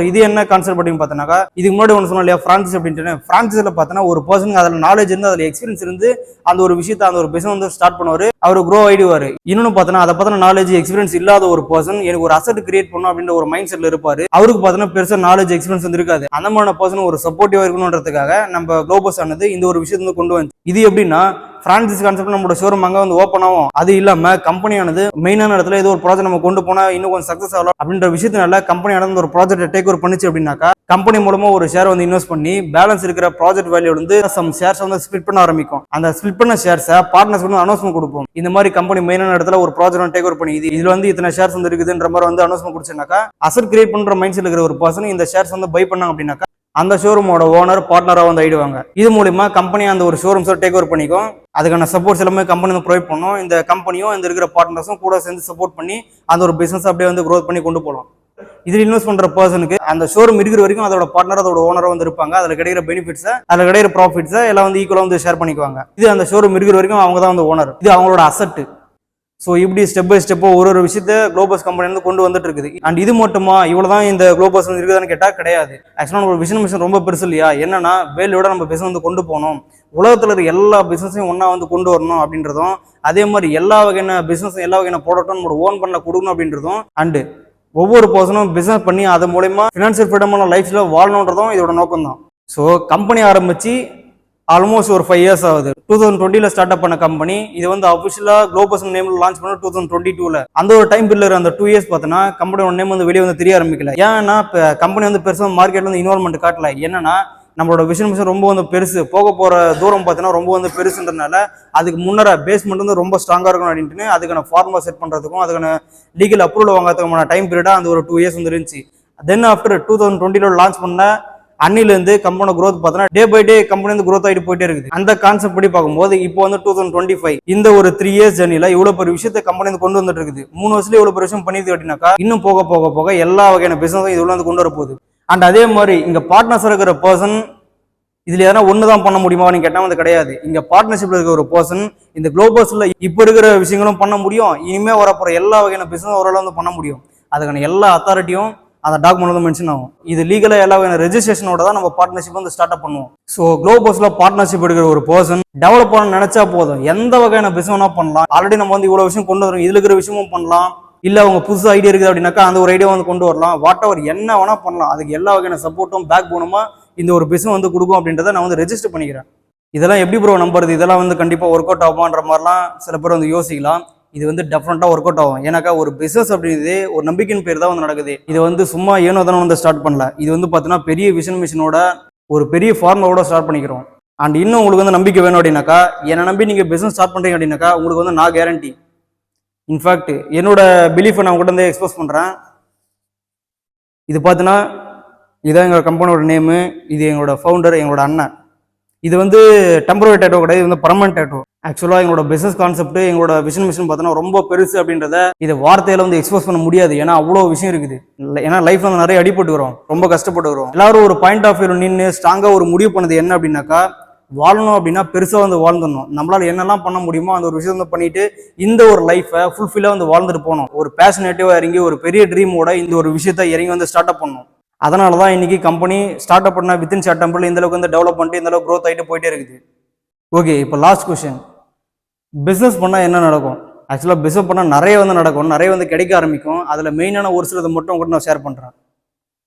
இது என்ன கான்செப்ட் அப்படின்னு பார்த்தோன்னாக்கா, இதுக்கு முன்னாடி ஒன்று சொன்னோம் இல்லையா பிரான்சைஸ் அப்படின்ட்டு. பிரான்சைஸ்ல பார்த்தோன்னா ஒரு பர்சனுக்கு அதில் நாலேஜ் இருந்து அதில் எக்ஸ்பீரியன்ஸ் இருந்து அந்த ஒரு விஷயத்தை அந்த ஒரு பிசினஸ் வந்து ஸ்டார்ட் பண்ணுவாரு, அவர் க்ரோ ஆயிடுவாரு. இன்னொன்னு பார்த்தோன்னா அதை பார்த்தோன்னா நாலேஜ் எக்ஸ்பீரியன்ஸ் இல்லாத ஒரு பர்சன் எனக்கு ஒரு அசெட் கிரியேட் பண்ணும் அப்படின்ற ஒரு மைண்ட் செட்ல இருப்பாரு. அவருக்கு பார்த்தோன்னா பெருசா நாலேஜ் எக்ஸ்பீரியன்ஸ் வந்து இருக்காது. அந்த மாதிரி பர்சன் ஒரு சப்போர்ட்டிவா இருக்கணும்ன்றதுக்காக நம்ம குளோபஸ் ஆனது இந்த ஒரு விஷயத்தை வந்து கொண்டு வந்து. இது எப்படின்னா பிரான்சைஸ் கான்செப்ட் நம்மளோட ஷோரூம் அங்க வந்து ஓப்பன் ஆகும். அது இல்லாம கம்பெனியானது மெயினான இடத்துல ஏதோ ஒரு ப்ராஜெக்ட் நம்ம கொண்டு போனா இன்னும் கொஞ்சம் சக்சஸ் ஆகலாம் அப்படின்ற விஷயத்தினால கம்பெனியானது ஒரு ப்ராஜெக்ட் டேக் ஓவர் பண்ணிச்சு அப்படின்னாக்கா கம்பெனி மூலமா ஒரு ஷேர் வந்து இன்வெஸ்ட் பண்ணி பேலன்ஸ் இருக்கிற ப்ராஜெக்ட் வேல்யூ வந்து சம் ஷேர்ஸ் வந்து ஸ்பிளிட் பண்ண ஆரம்பிக்கும். அந்த ஸ்பிளிட் பண்ண ஷேர்ஸை பார்ட்னர்ஸ் வந்து அனௌன்ஸ்மெண்ட் கொடுப்போம். இந்த மாதிரி கம்பெனி மெயினான இடத்துல ஒரு ப்ராஜெக்ட் டேக் ஓவர் பண்ணி இதுல வந்து இத்தனை ஷேர்ஸ் வந்து இருக்குதுன்ற மாதிரி வந்து அனௌன்ஸ்மெண்ட் கொடுச்சுனாக்கா அசெட் கிரியேட் பண்ற மைண்ட் செட் இருக்கிற ஒரு பர்சன் இந்த ஷேர்ஸ் வந்து பை பண்ணாங்க அப்படின்னாக்கா அந்த ஷோரூமோட ஓனர் பார்ட்னரா வந்து ஆயிடுவாங்க. இது மூலமா கம்பெனி அந்த ஒரு ஷோரூம்ஸை டேக் ஓவர் பண்ணிக்கும். அதுக்கான சப்போர்ட்ஸ் எல்லாமே கம்பெனி வந்து ப்ரொவைட் பண்ணும். இந்த கம்பெனியும் இந்த இருக்கிற பார்ட்னர்ஸும் கூட சேர்ந்து சப்போர்ட் பண்ணி அந்த ஒரு பிசினஸ் அப்படியே வந்து க்ரோத் பண்ணி கொண்டு போகலாம். இதில் இன்வெஸ்ட் பண்ற பர்சனுக்கு அந்த ஷோரூம் இருக்கிற வரைக்கும் அதோட பார்ட்னர் அதோட ஓனரா வந்து இருப்பாங்க. அதுல கிடைக்கிற பெனிஃபிட்ஸை அதுல கிடைக்கிற ப்ராஃபிட்ஸை எல்லாம் வந்து ஈக்குவலா வந்து ஷேர் பண்ணிக்குவாங்க. இது அந்த ஷோரூம் இருக்கிற வரைக்கும் அவங்க தான் வந்து ஓனர். இது அவங்களோட அசெட். ஸோ இப்படி ஸ்டெப் பை ஸ்டெப்போ ஒரு விஷயத்த குளோபஸ் கம்பெனி வந்து கொண்டு வந்துட்டு இருக்குது. அண்ட் இது மட்டுமா இவ்வளவுதான் இந்த குளோபஸ் வந்து இருக்குதான்னு கேட்டா கிடையாது. ஆக்சுவலா ஒரு விஷன் மிஷன் ரொம்ப பெருசு இல்லையா. என்னன்னா வேலையோட நம்ம பிசினஸ் வந்து கொண்டு போகணும், உலகத்துல இருக்க எல்லா பிசினஸையும் ஒன்னா வந்து கொண்டு வரணும் அப்படின்றதும், அதே மாதிரி எல்லா வகையான பிசினஸ் எல்லா வகையான ப்ராடக்டும் நம்மளோட ஓன் பண்ண கொடுக்கணும் அப்படின்றதும், அண்டு ஒவ்வொரு பர்சனும் பிசினஸ் பண்ணி அது மூலயமா ஃபினான்சியல் ஃப்ரீடமான லைஃப்ல வாழணுன்றதும் இதோட நோக்கம் தான். ஸோ கம்பெனி ஆரம்பிச்சு ஆல்மோஸ்ட் ஒரு 5 இயர்ஸ் ஆகுது. 2020 ஸ்டார்ட் அப் பண்ண கம்பெனி. இது வந்து அபிஷியலா குளோபஸ் நேம்ல லான்ச் பண்ண 2022. அந்த ஒரு டைம் பீரியட் அந்த 2 இயர்ஸ் பார்த்தோன்னா கம்பெனியோட நேம் வந்து வெளியே வந்து தெரிய ஆரம்பிக்கல. ஏன்னா கம்பெனி வந்து பெருசாக மார்க்கெட்ல வந்து இன்வால்மெண்ட் காட்டல. என்னன்னா நம்மளோட விஷன் மிஷன் ரொம்ப வந்து பெருசு, போக போற தூரம் பார்த்தீங்கன்னா ரொம்ப வந்து பெருசுன்றதுனால அதுக்கு முன்னர பேஸ்மெண்ட் வந்து ரொம்ப ஸ்ட்ராங்கா இருக்கும் அப்படின்ட்டு அதுக்கான ஃபார்முலா செட் பண்றதுக்கும் அதுக்கான லீகல் அப்ரூவல் வாங்குறதுக்குமான டைம் பீரியடா அந்த ஒரு 2 இயர்ஸ் வந்து இருந்துச்சு. தென் ஆஃப்டர் 2020 லான்ச் பண்ண அன்னிலேருந்து கம்பெனி growth பார்த்தோன்னா டே பை டே கம்பெனி வந்து growth ஆகிட்டு போயிட்டே இருக்குது. அந்த கான்செப்ட் படி பார்க்கும்போது இப்போ வந்து 2025 இந்த ஒரு 3 இயர்ஸ் ஜர்னில இவ்வளவு பெரிய விஷயத்தை கம்பெனி வந்து கொண்டு வந்துட்டு இருக்குது. 3 வருஷத்துல இவ்வளவு பெரிய விஷயம் பண்ணிது அப்படின்னாக்கா இன்னும் போக போக போக எல்லா வகையான பிசினஸும் இது உள்ள வந்து கொண்டு வர போகுது. அண்ட் அதே மாதிரி இங்க பார்ட்னர்ஸ் இருக்கிற பர்சன் இதுல எதனா ஒண்ணுதான் பண்ண முடியுமான்னு கேட்டா வந்து கிடையாது. இங்க பார்ட்னர்ஷிப்ல இருக்கிற ஒரு பர்சன் இந்த குளோபஸ்ல இப்ப இருக்கிற விஷயங்களும் பண்ண முடியும், இனிமே வரப்போற எல்லா வகையான பிசினஸ் ஓரளவு வந்து பண்ண முடியும். அதுக்கான எல்லா அத்தாரிட்டியும் அந்த டாக்குமெண்ட் வந்து மென்ஷன் ஆகும். இது லீகலா எல்லா வகையான ரெஜிஸ்ட்ரேஷனோட தான் நம்ம பார்ட்னர்ஷிப் வந்து ஸ்டார்ட் அப் பண்ணுவோம். ஸோ குளோபஸ்ல பார்ட்னர்ஷிப் எடுக்கிற ஒரு பர்சன் டெவலப் பண்ண நினைச்சா போதும், எந்த வகையான பிசினஸ் பண்ணலாம். ஆல்ரெடி நம்ம வந்து இவ்வளவு விஷயம் கொண்டு வரோம், இதுல இருக்கிற விஷயமும் பண்ணலாம். இல்ல அவங்க புதுசு ஐடியா இருக்குது அப்படின்னாக்கா அந்த ஒரு ஐடியா வந்து கொண்டு வரலாம். வாட் எவர் என்ன வேணா பண்ணலாம். அதுக்கு எல்லா வகையான சப்போர்ட்டும் பேக் போனுமா இந்த ஒரு பிசினஸ் வந்து கொடுக்கும் அப்படின்றத நான் வந்து ரெஜிஸ்டர் பண்ணிக்கிறேன். இதெல்லாம் எப்படி ப்ரோ நம்புறது, இதெல்லாம் வந்து கண்டிப்பா ஒர்க் அவுட் ஆகுமான்ற மாதிரிலாம் சில பேர் வந்து யோசிக்கலாம். இது வந்து டெஃபினட்டா ஒர்க் அவுட் ஆகும். ஏன்னாக்கா ஒரு பிசினஸ் அப்படிங்கிறது ஒரு நம்பிக்கையின் பேர் தான் வந்து நடக்குது. இது வந்து சும்மா ஏனோ தானே வந்து ஸ்டார்ட் பண்ணல. இது வந்து பார்த்தீங்கன்னா பெரிய விஷன் மிஷனோட ஒரு பெரிய ஃபார்மோட ஸ்டார்ட் பண்ணிக்கிறோம். அண்ட் இன்னும் உங்களுக்கு வந்து நம்பிக்கை வேணும் அப்படின்னாக்கா என்னை நம்பி நீங்க பிசினஸ் ஸ்டார்ட் பண்றீங்க அப்படின்னாக்கா உங்களுக்கு வந்து நான் கேரண்டி. இன்ஃபேக்ட் என்னோட பிலீஃபை நான் உங்கள்கிட்ட வந்து எக்ஸ்பிரஸ் பண்றேன். இது பார்த்தீங்கன்னா இதுதான் எங்களோட கம்பெனியோட நேமு. இது எங்களோட ஃபவுண்டர், எங்களோட அண்ணன். இது வந்து டெம்பரரி டேட்டோ கிடையாது, இது வந்து பர்மனன்ட் டேட்டோ. ஆக்சுவலாக எங்களோட பிசினஸ் கான்செப்ட், எங்களோட விஷன் மிஷன் பார்த்தோன்னா ரொம்ப பெருசு அப்படின்றத இதை வார்த்தையில வந்து எக்ஸ்பிரஸ் பண்ண முடியாது. ஏன்னா அவ்வளோ விஷயம் இருக்குது. ஏன்னா லைஃப்ல வந்து நிறைய அடிபட்டு வரும், ரொம்ப கஷ்டப்பட்டு வரும். எல்லாரும் ஒரு பாயிண்ட் ஆஃப் வியூ நின்று ஸ்ட்ராங்கா ஒரு முடிவு பண்ணது என்ன அப்படின்னாக்கா வாழணும் அப்படின்னா பெருசா வந்து வாழ்ந்துடணும். நம்மளால என்னெல்லாம் பண்ண முடியுமோ அந்த ஒரு விஷயம் வந்து பண்ணிட்டு இந்த ஒரு லைஃபை ஃபுல்ஃபில்லா வந்து வாழ்ந்துட்டு போகணும். ஒரு பேஷனேட்டிவா இறங்கி ஒரு பெரிய ட்ரீமோட இந்த ஒரு விஷயத்த இறங்கி வந்து ஸ்டார்ட் அப் பண்ணணும். அதனால தான் இன்னைக்கு கம்பெனி ஸ்டார்ட் அப் பண்ண வித்தின் ஷார்ட் டெம்பிள் இந்த அளவுக்கு வந்து டெவலப் பண்ணிட்டு இந்த அளவுக்கு growth ஆகிட்டு போயிட்டே இருக்குது. ஓகே, இப்போ லாஸ்ட் கொஸ்டின், பிஸ்னஸ் பண்ணால் என்ன நடக்கும்? ஆக்சுவலாக பிஸ்னஸ் பண்ணால் நிறைய வந்து நடக்கும், நிறைய வந்து கிடைக்க ஆரம்பிக்கும். அதில் மெயினான ஒரு சிலதை மட்டும் கூட நான் ஷேர் பண்ணுறேன்.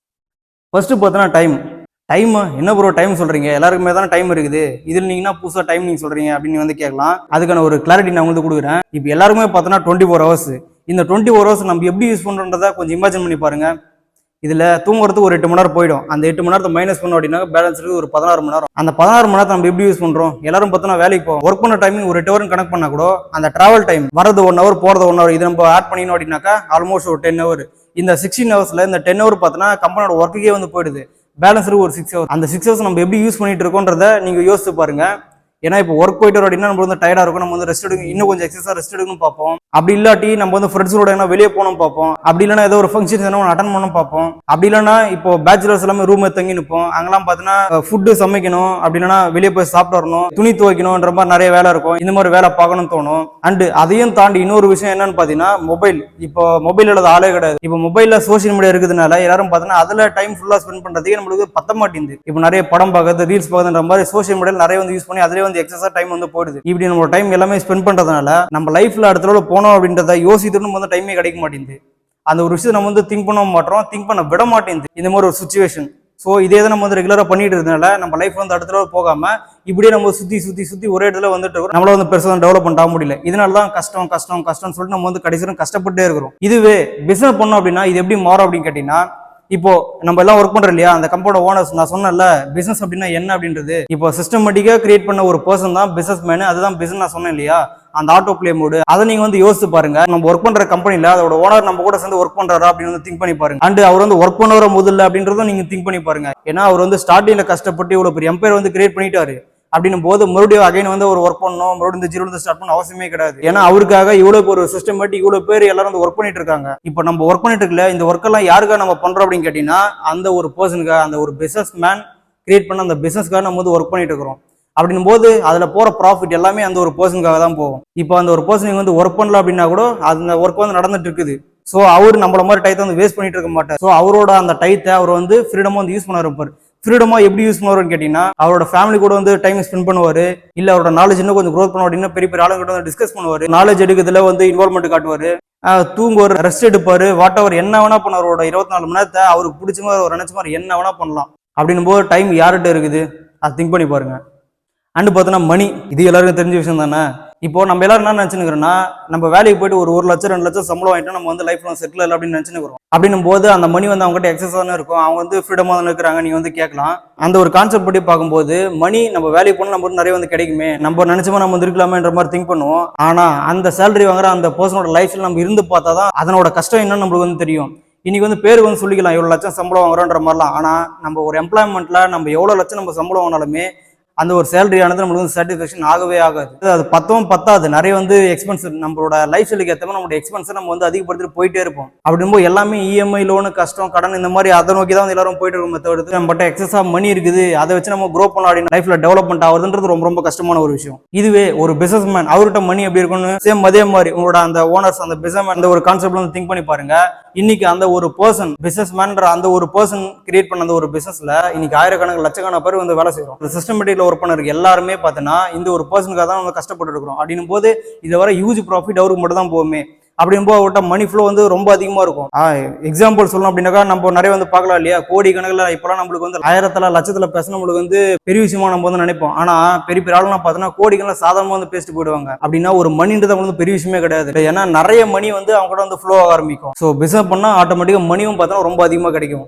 ஃபர்ஸ்ட் பார்த்தோன்னா டைம். என்ன ப்ரோ டைம் சொல்கிறீங்க, எல்லாருக்குமே தானே டைம் இருக்குது, இதில் நீங்கன்னா புதுசாக டைம் நீங்கள் சொல்கிறீங்க அப்படின்னு வந்து கேட்கலாம். அதுக்கான ஒரு கிளாரிட்டி நான் வந்து கொடுக்குறேன். இப்போ எல்லாருக்குமே பார்த்தோன்னா 24 hours. இந்த 24 hours நம்ம எப்படி யூஸ் பண்ணுறோன்றதை கொஞ்சம் இமேஜின் பண்ணி பாருங்க. இதுல தூங்குறதுக்கு ஒரு 8 மணி நேரம் போயிடும். அந்த 8 மணி நேரத்தை மைனஸ் பண்ணோம் அப்படின்னா பேலன்ஸ் இருக்கு ஒரு 16 மணி நேரம். அந்த 16 மணி நேரத்தை நம்ம எப்படி யூஸ் பண்றோம்? எல்லாரும் பார்த்தோன்னா வேலைக்கு போவோம், ஒர்க் பண்ண டைமிங் ஒரு 8 hour கனெக்ட் பண்ணா கூட அந்த டிராவல் டைம் வரது 1 hour போறது 1 hour இது நம்ம ஆட் பண்ணினோம் அப்படின்னாக்கா ஆல்மோஸ்ட் ஒரு 10 hour. இந்த 16 ஹவர்ஸ்ல இந்த 10 hour பார்த்தோன்னா கம்பெனியோட ஒர்க்குக்கே வந்து போயிடுது. பேலன்ஸ் இருக்கு ஒரு 6 hours. அந்த 6 hours நம்ம எப்படி யூஸ் பண்ணிட்டு இருக்கோன்றத நீங்க யோசிச்சு பாருங்க. ஏன்னா இப்போ ஒர்க் போயிட்டு வரோம் அப்படின்னா நம்ம வந்து டயர்டா இருக்கும், நம்ம வந்து ரெஸ்ட் எடுக்கணும், இன்னும் கொஞ்சம் எக்ஸசைஸா ரெஸ்ட் எடுக்கணும் பார்ப்போம். அப்படி இல்லாட்டி நம்ம வந்து ஃப்ரெண்ட்ஸோட என்ன வெளியே போகணும் பார்ப்போம். அப்படி இல்லைன்னா ஏதோ ஒரு ஃபங்க்ஷன் என்ன அட்டன் பண்ணணும் பார்ப்போம். அப்படி இல்லைன்னா இப்போ பேச்சுலர்ஸ் எல்லாமே ரூம் தங்கி நிற்போம். அங்கெல்லாம் பார்த்தீங்கன்னா ஃபுட்டு சமைக்கணும், அப்படி இல்லைன்னா வெளியே போய் சாப்பிட்டு வரணும், துணி துவைக்கணும்ன்ற மாதிரி நிறைய வேலை இருக்கும். இந்த மாதிரி வேலை பார்க்கணும்னு தோணும். அண்ட் அதையும் தாண்டி இன்னொரு விஷயம் என்னன்னு பார்த்தீங்கன்னா மொபைல். இப்போ மொபைல் இல்லாத ஆளே கிடையாது. இப்போ மொபைல்ல சோசியல் மீடியா இருக்கிறதுனால எல்லாரும் பார்த்தீங்கன்னா அதுல டைம் ஃபுல்லா ஸ்பெண்ட் பண்றதுக்கு நம்மளுக்கு பத்த மாட்டேங்குது. இப்போ நிறைய படம் பார்க்கறது, ரீல்ஸ் பார்க்கறதுன்ற மாதிரி சோசியல் மீடியாவில் நிறைய வந்து யூஸ் பண்ணி அதிலே வந்து எக்ஸஸா டைம் வந்து போயிடுது. இப்படி நம்ம டைம் எல்லாமே ஸ்பெண்ட் பண்றதுனால நம்ம லைஃப்ல அடுத்த போனோம் அப்படின்றத யோசித்துன்னு வந்து டைமே கிடைக்க மாட்டேங்குது. அந்த ஒரு விஷயத்தை நம்ம வந்து திங்க் பண்ண மாட்டோம், திங்க் பண்ண விட மாட்டேங்குது இந்த மாதிரி ஒரு சுச்சுவேஷன். ஸோ இதே தான் நம்ம வந்து ரெகுலரா பண்ணிட்டு இருந்தனால நம்ம லைஃப் வந்து அடுத்த போகாம இப்படியே நம்ம சுத்தி ஒரே இடத்துல வந்துட்டு இருக்கோம். நம்மளால வந்து பெருசாக டெவலப்மெண்ட் ஆக முடியல. இதனால தான் கஷ்டம்னு சொல்லிட்டு நம்ம வந்து கடைசி கஷ்டப்பட்டே இருக்கிறோம். இதுவே பிசினஸ் பண்ணோம் அப்படின்னா இது எப்படி மாறும் அப்படின்னு கேட்டீங்கன்னா, இப்போ நம்ம எல்லாம் ஒர்க் பண்றோம் இல்லையா, அந்த கம்பெனியோட ஓனர்ஸ் நான் சொன்னேன்ல பிசினஸ் அப்படின்னா என்ன அப்படின்றது. இப்போ சிஸ்டமேட்டிக்கா கிரியேட் பண்ண ஒரு பர்சன் தான் பிசினஸ் மேன். அதுதான் பிசினஸ் நான் சொன்னேன் இல்லையா, அந்த ஆட்டோ பிளே மோடு. அதை நீங்க வந்து யோசிச்சு பாருங்க. நம்ம ஒர்க் பண்ற கம்பெனில அதோட ஓனர் நம்ம கூட சேர்ந்து ஒர்க் பண்றாரா அப்படின்னு வந்து திங்க் பண்ணி பாருங்க. அண்ட் அவர் வந்து ஒர்க் பண்ணவர முதல்ல அப்படின்றதும் நீங்க திங்க் பண்ணி பாருங்க. ஏன்னா அவர் வந்து ஸ்டார்டிங்ல கஷ்டப்பட்டு இவ்வளவு பெரிய எம்பையர் வந்து கிரியேட் பண்ணிட்டாரு. அப்படின்னும் போது மறுபடியும் அகைன் வந்து ஒரு ஒர்க் பண்ணணும், மறுபடியும் இந்த ஜீரோ ஸ்டார்ட் பண்ண அவசியமே கிடையாது. ஏன்னா அவருக்காக இவ்வளவு ஒரு சிஸ்டமேட்டிக் இவ்வளவு பேர் எல்லாரும் வந்து ஒர்க் பண்ணிட்டு இருக்காங்க. இப்போ நம்ம ஒர்க் பண்ணிட்டு இருக்கல, இந்த ஒர்க் எல்லாம் யாருக்காக நம்ம பண்றோம் அப்படின்னு கேட்டீங்கன்னா அந்த ஒரு பர்சனுக்காக, அந்த ஒரு பிசினஸ் மேன் கிரியேட் பண்ண அந்த பிசினஸ்க்காக நம்ம வந்து ஒர்க் பண்ணிட்டு இருக்கிறோம். அப்படின்னும் போது அதுல போற ப்ராஃபிட் எல்லாமே அந்த ஒரு பர்சனுக்காக தான் போகும். இப்போ அந்த ஒரு பர்சன் வந்து ஒர்க் பண்ணல அப்படின்னா கூட அந்த ஒர்க் வந்து நடந்துட்டு இருக்குது. ஸோ அவர் நம்மள மாதிரி டைத்தை வந்து வேஸ்ட் பண்ணிட்டு இருக்க மாட்டார். ஸோ அவரோட அந்த டைத்தை அவர் வந்து ஃப்ரீடமா வந்து யூஸ் பண்ண இருப்பார். ஃப்ரீடமா எப்படி யூஸ் பண்ணுவாருன்னு கேட்டீங்கன்னா அவரோட ஃபேமிலி கூட வந்து டைம் ஸ்பெண்ட் பண்ணுவாரு, இல்ல அவரோட நாலேஜ் இன்னும் கொஞ்சம் க்ரோத் பண்ணுவாரு, இன்னும் பெரிய பெரிய ஆளுங்க வந்து டிஸ்கஸ் பண்ணுவாரு, நாலேஜ் எடுக்கிறதுல வந்து இன்வால்மெண்ட் காட்டுவாரு, தூங்குவாரு, ரெஸ்ட் எடுப்பாரு, வாட் எவர் என்ன வேணா பண்ணுவார். அவரோட 24 மணி நேரத்தை அவருக்கு பிடிச்ச மாதிரி ஒரு நினைச்ச மாதிரி என்ன வேணா பண்ணலாம். அப்படின்னும் போது டைம் யார்கிட்ட இருக்குது அதை திங்க் பண்ணி பாருங்க. அண்ட் பார்த்தோன்னா மணி, இது எல்லாருக்கும் தெரிஞ்ச விஷயம் தானே. இப்போ நம்ம எல்லாரும் என்ன நினைச்சுக்கிறோம்னா, நம்ம வேலைக்கு போயிட்டு ஒரு 1 லட்சம் 2 லட்சம் சம்பளம் வாங்கிட்டு நம்ம வந்து லைஃப்ல செட்டில் இல்லை அப்படின்னு நினைச்சுக்கிறோம். அப்படின்னும் போது அந்த மணி வந்து அவங்க கிட்ட எக்ஸஸ் தானே இருக்கும், அவங்க வந்து ஃப்ரீடமா தானே இருக்கிறாங்க, நீங்க வந்து கேட்கலாம். அந்த ஒரு கான்செப்ட் படி பார்க்கும்போது மணி நம்ம வேலைக்கு போனால் நம்ம நிறைய வந்து கிடைக்குமே, நம்ம நினைச்சோமா நம்ம வந்து இருக்கலாமேன்ற மாதிரி திங்க் பண்ணுவோம். ஆனா அந்த சேலரி வாங்குற அந்த பர்சனோட லைஃப்ல நம்ம இருந்து பார்த்தா தான் அதனோட கஷ்டம் என்னன்னு நம்மளுக்கு வந்து தெரியும். இன்னைக்கு வந்து பேருக்கு வந்து சொல்லிக்கலாம் இவ்வளவு லட்சம் சம்பளம் வாங்குறோன்ற மாதிரிலாம். ஆனா நம்ம ஒரு எம்ப்ளாய்மெண்ட்ல நம்ம எவ்வளவு லட்சம் நம்ம சம்பளம் வாங்கினாலுமே அந்த ஒரு சேலரி ஆனது நம்மளுக்கு வந்து சாட்டிஸ்ஃபேக்ஷன் ஆகவே ஆகாது. அது பத்தவும் பத்தாது, நிறைய வந்து எக்ஸ்பென்ஸ் நம்மளோட லைஃப் ஸ்டைலுக்கு ஏற்ற மாதிரி நம்மளோட எக்ஸ்பென்ஸை நம்ம வந்து அதிகப்படுத்திட்டு போயிட்டே இருப்போம். அப்படிங்கும்போது எல்லாமே இஎம்ஐ, லோனு, கஷ்டம், கடன் இந்த மாதிரி அதை நோக்கி தான் வந்து எல்லாரும் போயிட்டு இருக்கும். தவிர்த்து நம்மகிட்ட எக்ஸஸ் ஆஃப் மணி இருக்குது, அதை வச்சு நம்ம க்ரோ பண்ணலாம் அப்படின்னு லைஃப்ல டெவலப்மெண்ட் ஆகுதுன்றது ரொம்ப ரொம்ப கஷ்டமான ஒரு விஷயம். இதுவே ஒரு பிசினஸ் மேன் அவர்கிட்ட மணி எப்படி இருக்கும்னு சேம் அதே மாதிரி உங்களோட அந்த ஓனர்ஸ் அந்த பிசினஸ் மேன் அந்த ஒரு கான்செப்ட்ல வந்து திங்க் பண்ணி பாருங்க. இன்னைக்கு அந்த ஒரு பர்சன் பிசினஸ் மேன்ற அந்த ஒரு பர்சன் கிரியேட் பண்ண அந்த ஒரு பிசினஸ்ல இன்னைக்கு ஆயிரக்கணக்கு லட்சக்கணக்கான பேர் வந்து வேலை செய்யறோம். சிஸ்டமேட்டிக்ல ஒர்க் பண்ணருக்கு எல்லாருமே பார்த்தீங்கன்னா இந்த ஒரு பர்சனுக்காக தான் நம்ம கஷ்டப்பட்டு இருக்கிறோம். அப்படின்னும் போது இதை வர ஹியூஜ் ப்ராஃபிட் அவருக்கு மட்டும் தான் போகுமே. அப்படின் போது அவர்கிட்ட மணி ஃப்ளோ வந்து ரொம்ப அதிகமா இருக்கும். எக்ஸாம்பிள் சொல்லணும் அப்படின்னாக்கா நம்ம நிறைய வந்து பார்க்கலாம் இல்லையா, கோடி கணக்கில் இப்பெல்லாம் நம்மளுக்கு வந்து 1000 லட்சத்துல பேச நம்மளுக்கு வந்து பெரிய விஷயமா நம்ம வந்து நினைப்போம். ஆனா பெரிய பெரிய ஆளுலாம் பார்த்தோன்னா கோடிக்கெல்லாம் சாதாரணமா வந்து பேசிட்டு போயிடுவாங்க. அப்படின்னா ஒரு மணின்றது வந்து பெரிய விஷயமே கிடையாது. ஏன்னா நிறைய மணி வந்து அவங்க கூட வந்து ஃப்ளோ ஆக ஆரம்பிக்கும். ஸோ பிசினஸ் பண்ணா ஆட்டோமேட்டிக்கா மணியும் பார்த்தோன்னா ரொம்ப அதிகமா கிடைக்கும்.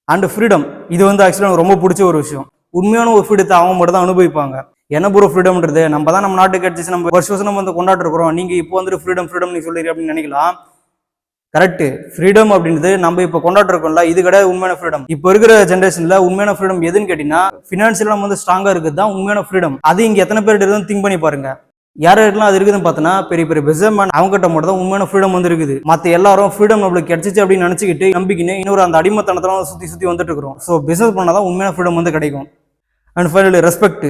அண்ட் ஃப்ரீடம், இது வந்து ஆக்சுவலாக எனக்கு ரொம்ப பிடிச்ச ஒரு விஷயம். உண்மையான ஒரு ஃப்ரீடத்தை அவங்க மட்டும் தான் அனுபவிப்பாங்க. என்ன ப்ரோ ஃப்ரீடம்ன்றது, நம்ம தான் நம்ம நாட்டுக்கு கிடைச்சிச்சு, நம்ம வருஷம் நம்ம வந்து கொண்டாட்டு இருக்கிறோம், நீங்க இப்போ வந்துட்டு ஃப்ரீடம் நீ சொல்லிடுறீங்க அப்படின்னு நினைக்கலாம். கரெக்ட், ஃப்ரீடம் அப்படின்றது நம்ம இப்போ கொண்டாட்டு இருக்கோம்ல, இது கிடையாது உண்மையான ஃப்ரீடம். இப்போ இருக்கிற ஜென்ரேஷன்ல உண்மையான ஃப்ரீடம் எதுன்னு கேட்டீங்கன்னா, ஃபினான்ஷியலா நம்ம வந்து ஸ்ட்ராங்கா இருக்குது தான் உண்மையான ஃப்ரீடம். அது இங்க எத்தனை பேர் இருக்குன்னு திங்க் பண்ணி பாருங்க. யாருக்கெல்லாம் அது இருக்குதுன்னு பார்த்தோன்னா பெரிய பெரிய பிசினஸ்மேன் அவங்க கிட்ட மட்டும் தான் உண்மையான ஃப்ரீடம் வந்து இருக்குது. மற்ற எல்லாரும் ஃப்ரீடம் நம்மளுக்கு கிடைச்சிச்சு அப்படின்னு நினைச்சுக்கிட்டு நம்பிக்கின்னு இன்னொரு அந்த அடிமத்தனத்தெல்லாம் சுத்தி வந்துட்டு இருக்கிறோம். ஸோ பிசினஸ் பண்ணாதான் உண்மையான ஃப்ரீடம் வந்து கிடைக்கும். And finally respect.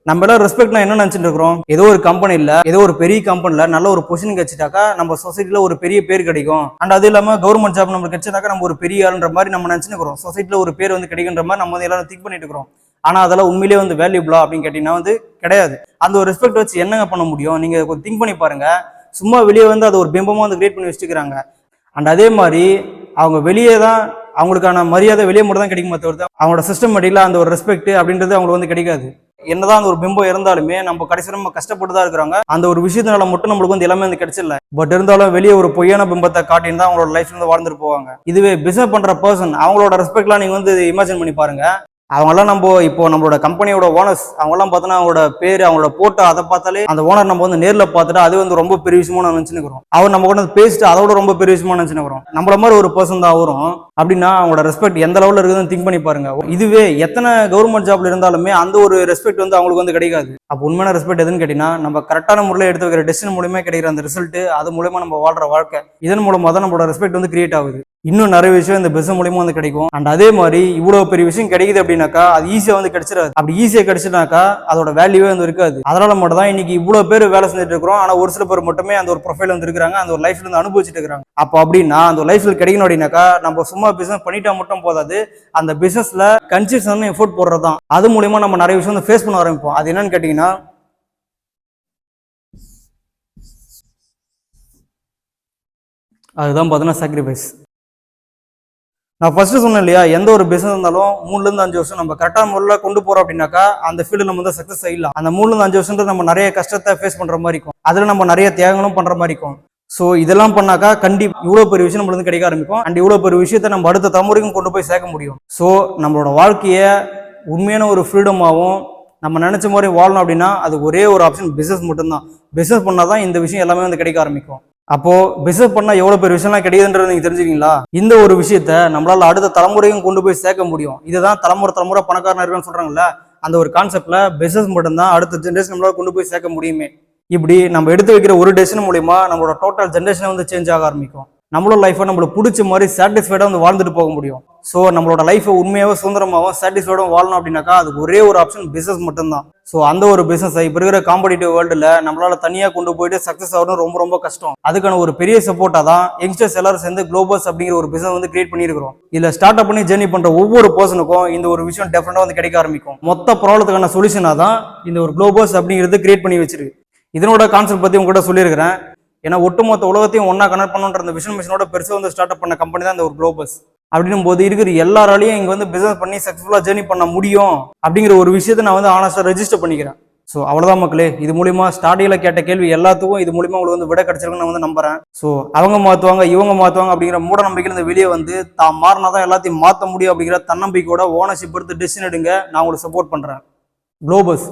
நம்ம எல்லாம் ரெஸ்பெக்ட்னா என்ன நினைச்சிட்டு இருக்கிறோம், ஏதோ ஒரு கம்பெனில ஏதோ ஒரு பெரிய கம்பெனில நல்ல ஒரு பொசிஷன் கிடைச்சிட்டாக்கா நம்ம சொசைட்டில ஒரு பெரிய பேர் கிடைக்கும். அண்ட் அது இல்லாம கவர்மெண்ட் ஜாப் நம்மளுக்கு கிடைச்சிட்டாக்கா நம்ம ஒரு பெரிய ஆளுன்ற மாதிரி நம்ம நினைச்சுட்டு இருக்கிறோம். சொசைட்டில ஒரு பேர் வந்து கிடைக்கின்ற மாதிரி நம்ம வந்து எல்லாரும் திங்க் பண்ணிட்டு இருக்கிறோம். ஆனா அதெல்லாம் உண்மையிலேயே வந்து வேல்யூபிளா அப்படின்னு கேட்டீங்கன்னா வந்து கிடையாது. அந்த ஒரு ரெஸ்பெக்ட் வச்சு என்னங்க பண்ண முடியும், நீங்க கொஞ்சம் திங்க் பண்ணி பாருங்க. சும்மா வெளியே வந்து அது ஒரு பிம்பமா வந்து கிரியேட் பண்ணி வச்சுக்கிறாங்க. அண்ட் அதே மாதிரி அவங்க வெளியே தான் அவங்களுக்கான மரியாதை வெளியே மட்டும் தான் கிடைக்குமே தவிர்த்து அவங்களோட சிஸ்டமேட்டிக்ல அந்த ஒரு ரெஸ்பெக்ட் அப்படின்றது அவங்களுக்கு வந்து கிடைக்காது. என்னதான் அந்த ஒரு பிம்பம் இருந்தாலுமே நம்ம கடைசி நம்ம கஷ்டப்பட்டு தான் இருக்கிறாங்க. அந்த ஒரு விஷயத்தினால மட்டும் நம்மளுக்கு வந்து எல்லாமே வந்து கிடைச்சிடல. பட் இருந்தாலும் வெளியே ஒரு பொய்யான பிம்பத்தை காட்டின்னு தான் அவங்களோட லைஃப்ல இருந்து வாழ்ந்துட்டு போவாங்க. இதுவே பிசினஸ் பண்ற பர்சன் அவங்களோட ரெஸ்பெக்ட்லாம் நீங்க வந்து இமேஜின் பண்ணி பாருங்க. அவங்கெல்லாம் நம்ம இப்போ நம்மளோட கம்பெனியோட ஓனர்ஸ் அவங்கெல்லாம் பார்த்தோன்னா அவங்களோட பேர் அவங்களோட போட்டோ அதை பார்த்தாலே அந்த ஓனர் நம்ம வந்து நேரில் பார்த்துட்டு அது வந்து ரொம்ப பெரிய விஷயமா நினைச்சுக்கிறோம். அவர் நம்ம கூட பேசிட்டு அதோட ரொம்ப பெரிய விஷயமா நினைச்சுக்கிறோம். நம்மள மாதிரி ஒரு பர்சன் தான் வரும் அப்படின்னா அவங்களோட ரெஸ்பெக்ட் எந்த லெவலில் இருக்குதுன்னு திங்க் பண்ணி பாருங்க. இதுவே எத்தனை கவர்மெண்ட் ஜாப்ல இருந்தாலுமே அந்த ஒரு ரெஸ்பெக்ட் வந்து அவங்களுக்கு வந்து கிடைக்காது. அப்போ உண்மையான ரெஸ்பெக்ட் எதுன்னு கேட்டீங்கன்னா நம்ம கரெக்டான முறையில் எடுத்து வைக்கிற டெசிஷன் மூலமே கிடைக்கிற அந்த ரிசல்ட், அது மூலமா நம்ம வாழ்ற வாழ்க்கை, இதன் மூலமா தான் நம்மளோட ரெஸ்பெக்ட் வந்து கிரியேட் ஆகுது. இன்னும் நிறைய விஷயம் இந்த பிசினஸ் மூலியமா வந்து கிடைக்கும். அண்ட் அதே மாதிரி இவ்வளவு பெரிய விஷயம் கிடைக்குது அப்படின்னாக்கா அது ஈஸியா வந்து கிடைச்சிடாது. அப்படி ஈஸியா கிடைச்சினாக்கா அதோட வேல்யூவே வந்து இருக்காது. அதனால மட்டும் தான் இன்னைக்கு இவ்வளவு பேர் வேலை செஞ்சுட்டு இருக்கிறோம். ஆனா ஒரு சில பேர் மட்டுமே அந்த ஒரு ப்ரொஃபைல் வந்து இருக்கிறாங்க, அந்த ஒரு லைஃப்ல இருந்து அனுபவிச்சுட்டு இருக்காங்க. அப்போ அப்படின்னா அந்த லைஃப்ல கிடைக்கணும் அப்படின்னாக்கா நம்ம சும்மா பிசினஸ் பண்ணிட்டா மட்டும் போதாது, அந்த பிசினஸ்ல கன்சிஸ்டன்ட் எஃபோர்ட் போடுறது தான். அது மூலியமா நம்ம நிறைய விஷயம் வந்து ஃபேஸ் பண்ண ஆரம்பிப்போம். அது என்னன்னு கேட்டீங்கன்னா அதுதான் பார்த்தீங்கன்னா சாக்ரிஃபைஸ். நான் ஃபர்ஸ்ட் சொன்னேன் இல்லையா, எந்த ஒரு பிசினஸ் இருந்தாலும் 3-5 வருஷம் நம்ம கரெக்டான முறையில் கொண்டு போறோம் அப்படின்னாக்கா அந்த ஃபீல்டு நம்ம வந்து சக்சஸ் ஆயிடலாம். அந்த 3-5 வருஷம் நம்ம நிறைய கஷ்டத்தை ஃபேஸ் பண்ற மாதிரி இருக்கும், அதுல நம்ம நிறைய தியாகங்களும் பண்ற மாதிரி இருக்கும். ஸோ இதெல்லாம் பண்ணாக்கா கண்டிப்பா இவ்வளவு பெரிய விஷயம் நம்மளுக்கு கிடைக்க ஆரம்பிக்கும். அண்ட் இவ்வளவு பெரிய விஷயத்த நம்ம அடுத்த தலைமுறைக்கும் கொண்டு போய் சேர்க்க முடியும். ஸோ நம்மளோட வாழ்க்கைய உண்மையான ஒரு ஃப்ரீடமாகவும் நம்ம நினைச்ச மாதிரி வாழணும் அப்படின்னா அது ஒரே ஒரு ஆப்ஷன் பிசினஸ் மட்டும்தான். பிசினஸ் பண்ணாதான் இந்த விஷயம் எல்லாமே வந்து கிடைக்க ஆரம்பிக்கும். அப்போ பிசினஸ் பண்ணா எவ்வளவு பெரிய விஷயம்லாம் கிடைக்குதுன்றது நீங்க தெரிஞ்சுக்கீங்களா? இந்த ஒரு விஷயத்த நம்மளால அடுத்த தலைமுறையும் கொண்டு போய் சேர்க்க முடியும். இதுதான் தலைமுறை பணக்காரனா இருக்குன்னு சொல்றாங்கல்ல, அந்த ஒரு கான்செப்ட்ல பிசினஸ் மட்டும்தான் அடுத்த ஜென்ரேஷன் நம்மளால கொண்டு போய் சேர்க்க முடியுமே. இப்படி நம்ம எடுத்து வைக்கிற ஒரு டெசிஷன் மூலியமா நம்மளோட டோட்டல் ஜென்ரேஷன் வந்து சேஞ்ச் ஆக ஆரம்பிக்கும். நம்மளோட லைஃப்பை நம்மளுக்கு பிடிச்ச மாதிரி சாட்டிஸ்ஃபைடாக வந்து வாழ்ந்துட்டு போக முடியும். ஸோ நம்மளோட லைஃப்பை உண்மையாகவே சுதந்திரமாகவும் சாட்டிஸ்ஃபைடாகவும் வாழணும் அப்படின்னாக்கா அதுக்கு ஒரே ஒரு ஆப்ஷன் பிஸ்னஸ் மட்டும்தான். ஸோ அந்த ஒரு பிஸ்னஸை இப்போ இருக்கிற காம்படிட்டிவ் வேர்ல்டில் நம்மளால தனியாக கொண்டு போயிட்டு சக்ஸஸ் ஆகணும் ரொம்ப ரொம்ப கஷ்டம். அதுக்கான ஒரு பெரிய சப்போர்ட்டாக தான் யங்ஸ்டர்ஸ் எல்லாரும் சேர்ந்து குளோபஸ் அப்படிங்கிற ஒரு பிஸ்னஸ் வந்து கிரியேட் பண்ணியிருக்கிறோம். இதில் ஸ்டார்ட் அப் பண்ணி ஜேர்னி பண்ணுற ஒவ்வொரு பர்சனுக்கும் இந்த ஒரு விஷயம் டெஃபினட்டாக வந்து கிடைக்க ஆரம்பிக்கும். மொத்த ப்ராப்ளத்துக்கான சொல்யூஷனாக தான் இந்த ஒரு குளோபஸ் அப்படிங்கிறது கிரியேட் பண்ணி வச்சிருக்கு. இதனோட கான்செப்ட் பற்றி உங்கள்கிட்ட சொல்லியிருக்கிறேன். ஏன்னா ஒட்டுமொத்த உலகத்தையும் ஒன்னா கனெக்ட் பண்ணுன்ற அந்த விஷன் மிஷனோட பெருசாக வந்து ஸ்டார்ட் அப் பண்ண கம்பெனி தான் இந்த ஒரு குளோபஸ். அப்படின்னும் போது இருக்கிற எல்லாராலையும் இங்கே வந்து பிசினஸ் பண்ணி சக்ஸஸ்ஃபுல்லாக ஜேர்னி பண்ண முடியும் அப்படிங்கிற ஒரு விஷயத்தை நான் வந்து ஆனஸ்டாக ரெஜிஸ்டர் பண்ணிக்கிறேன். ஸோ அவ்வளோதான் மக்களே. இது மூலியமா ஸ்டார்டிங்கில் கேட்ட கேள்வி எல்லாத்துக்கும் இது மூலியமா உங்களுக்கு வந்து விட கிடைச்சிருக்குன்னு நான் வந்து நம்புறேன். ஸோ அவங்க மாற்றுவாங்க இவங்க மாற்றுவாங்க அப்படிங்கிற மூட நம்பிக்கையில் இந்த வெளியே வந்து தான் மாறினா தான் எல்லாத்தையும் மாற்ற முடியும் அப்படிங்கிற தன்னம்பிக்கையோட ஓனர்ஷிப் எடுத்து டெசிஷன் எடுங்க. நான் உங்களுக்கு சப்போர்ட் பண்ணுறேன். குளோபஸ்